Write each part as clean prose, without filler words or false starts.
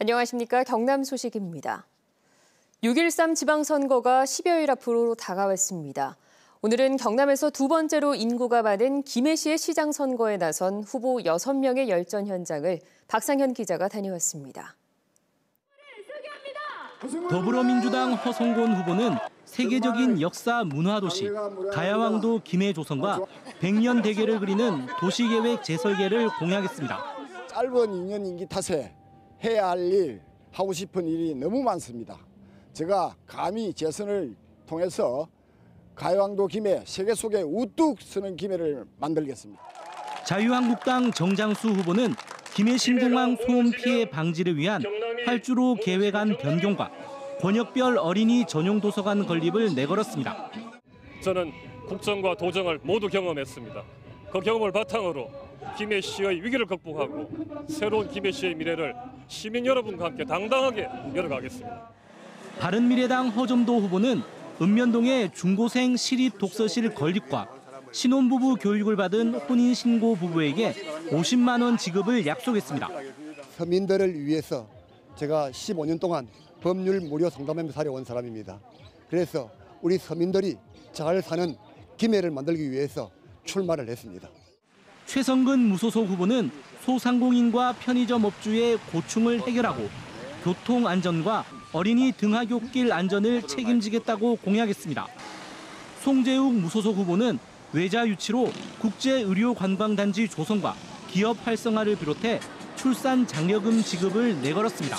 안녕하십니까. 경남 소식입니다. 6.13 지방선거가 10여일 앞으로 다가왔습니다. 오늘은 경남에서 두 번째로 인구가 많은 김해시의 시장 선거에 나선 후보 6명의 열전 현장을 박상현 기자가 다녀왔습니다. 더불어민주당 허성곤 후보는 세계적인 역사 문화도시 가야왕도 김해조선과 100년 대계를 그리는 도시계획 재설계를 공약했습니다. 짧은 2년 임기 탓에 해야 할 일, 하고 싶은 일이 너무 많습니다. 제가 감히 재선을 통해서 가야왕도 김해, 세계 속에 우뚝 서는 김해를 만들겠습니다. 자유한국당 정장수 후보는 김해 신공항 소음 피해 방지를 위한 활주로 계획안 변경과 권역별 어린이 전용 도서관 건립을 내걸었습니다. 저는 국정과 도정을 모두 경험했습니다. 그 경험을 바탕으로 김해시의 위기를 극복하고 새로운 김해시의 미래를 시민 여러분과 함께 당당하게 열어가겠습니다. 바른미래당 허점도 후보는 읍면동의 중고생 시립 독서실 건립과 신혼부부 교육을 받은 혼인신고 부부에게 50만 원 지급을 약속했습니다. 서민들을 위해서 제가 15년 동안 법률 무료 상담을 살아온 사람입니다. 그래서 우리 서민들이 잘 사는 김해를 만들기 위해서 출마를 했습니다. 최성근 무소속 후보는 소상공인과 편의점 업주의 고충을 해결하고 교통안전과 어린이 등하굣길 안전을 책임지겠다고 공약했습니다. 송재욱 무소속 후보는 외자 유치로 국제의료관광단지 조성과 기업 활성화를 비롯해 출산 장려금 지급을 내걸었습니다.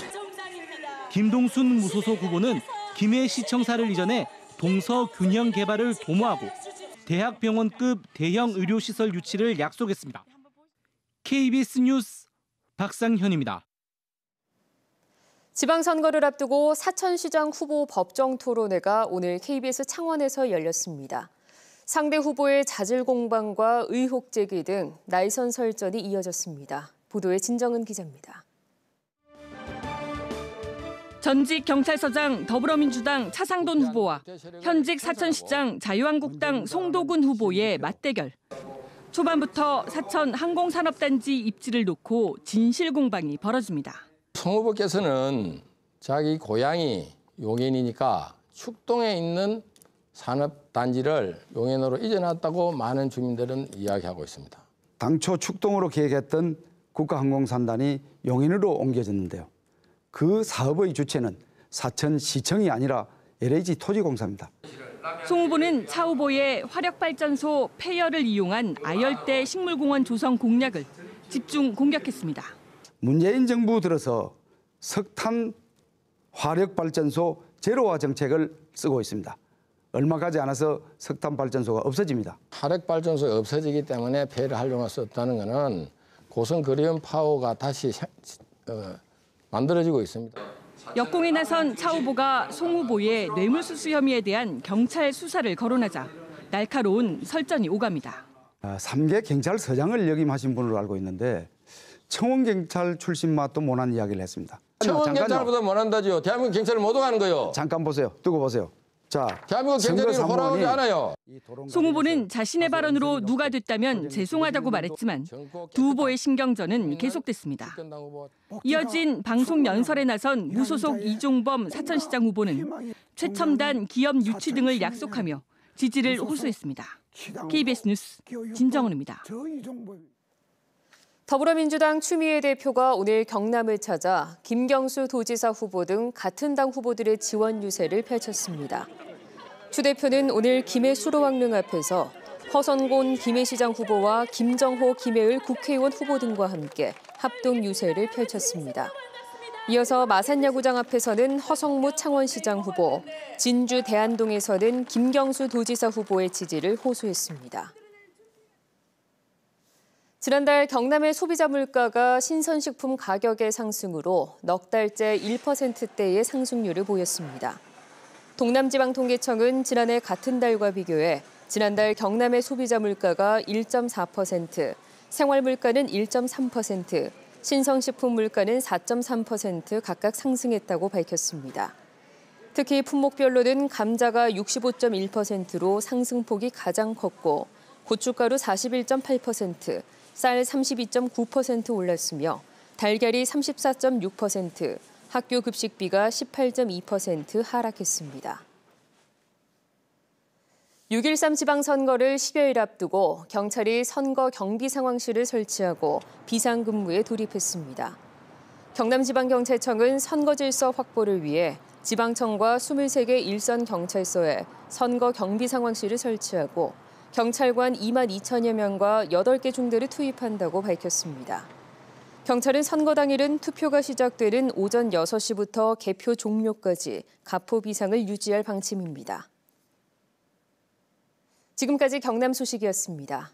김동순 무소속 후보는 김해시청사를 이전해 동서 균형 개발을 도모하고 대학병원급 대형 의료시설 유치를 약속했습니다. KBS 뉴스 박상현입니다. 지방선거를 앞두고 사천시장 후보 법정 토론회가 오늘 KBS 창원에서 열렸습니다. 상대 후보의 자질 공방과 의혹 제기 등 날선 설전이 이어졌습니다. 보도에 진정은 기자입니다. 전직 경찰서장 더불어민주당 차상돈 후보와 현직 사천시장 자유한국당 송도군 후보의 맞대결. 초반부터 사천 항공산업단지 입지를 놓고 진실 공방이 벌어집니다. 송 후보께서는 자기 고향이 용인이니까 축동에 있는 산업단지를 용인으로 이전했다고 많은 주민들은 이야기하고 있습니다. 당초 축동으로 계획했던 국가항공산단이 용인으로 옮겨졌는데요. 그 사업의 주체는 사천시청이 아니라 LH 토지공사입니다. 송 후보는 차 후보의 화력발전소 폐열을 이용한 아열대 식물공원 조성 공약을 집중 공격했습니다. 문재인 정부 들어서 석탄 화력발전소 제로화 정책을 쓰고 있습니다. 얼마 가지 않아서 석탄 발전소가 없어집니다. 화력발전소가 없어지기 때문에 폐를 활용할 수 없다는 것은 고성 그리움 파워가 다시 만들어지고 있습니다. 역공에 나선 차 후보가 송 후보의 뇌물수수 혐의에 대한 경찰 수사를 거론하자 날카로운 설전이 오갑니다. 3개 경찰서장을 역임하신 분으로 알고 있는데 청원경찰 출신 맛도 못한 이야기를 했습니다. 청원경찰보다 못한다죠. 대한민국 경찰을 못 오가는 거요. 잠깐 보세요. 두고 보세요. 자, 대한민국 경찰이 호락하지 않아요. 송 후보는 자신의 발언으로 누가 됐다면 죄송하다고 말했지만 두 후보의 신경전은 계속됐습니다. 이어진 방송 연설에 나선 무소속 이종범 사천시장 후보는 최첨단 기업 유치 등을 약속하며 지지를 호소했습니다. KBS 뉴스 진정은입니다. 더불어민주당 추미애 대표가 오늘 경남을 찾아 김경수 도지사 후보 등 같은 당 후보들의 지원 유세를 펼쳤습니다. 추 대표는 오늘 김해 수로왕릉 앞에서 허성곤 김해시장 후보와 김정호 김해을 국회의원 후보 등과 함께 합동 유세를 펼쳤습니다. 이어서 마산야구장 앞에서는 허성무 창원시장 후보, 진주 대안동에서는 김경수 도지사 후보의 지지를 호소했습니다. 지난달 경남의 소비자 물가가 신선식품 가격의 상승으로 넉 달째 1%대의 상승률을 보였습니다. 동남지방통계청은 지난해 같은 달과 비교해 지난달 경남의 소비자 물가가 1.4%, 생활물가는 1.3%, 신선식품 물가는 4.3% 각각 상승했다고 밝혔습니다. 특히 품목별로는 감자가 65.1%로 상승폭이 가장 컸고 고춧가루 41.8%, 쌀 32.9% 올랐으며 달걀이 34.6%, 학교 급식비가 18.2% 하락했습니다. 6.13 지방선거를 10여일 앞두고 경찰이 선거 경비 상황실을 설치하고 비상근무에 돌입했습니다. 경남지방경찰청은 선거 질서 확보를 위해 지방청과 23개 일선 경찰서에 선거 경비 상황실을 설치하고 경찰관 2만 2천여 명과 8개 중대를 투입한다고 밝혔습니다. 경찰은 선거 당일은 투표가 시작되는 오전 6시부터 개표 종료까지 가포 비상을 유지할 방침입니다. 지금까지 경남 소식이었습니다.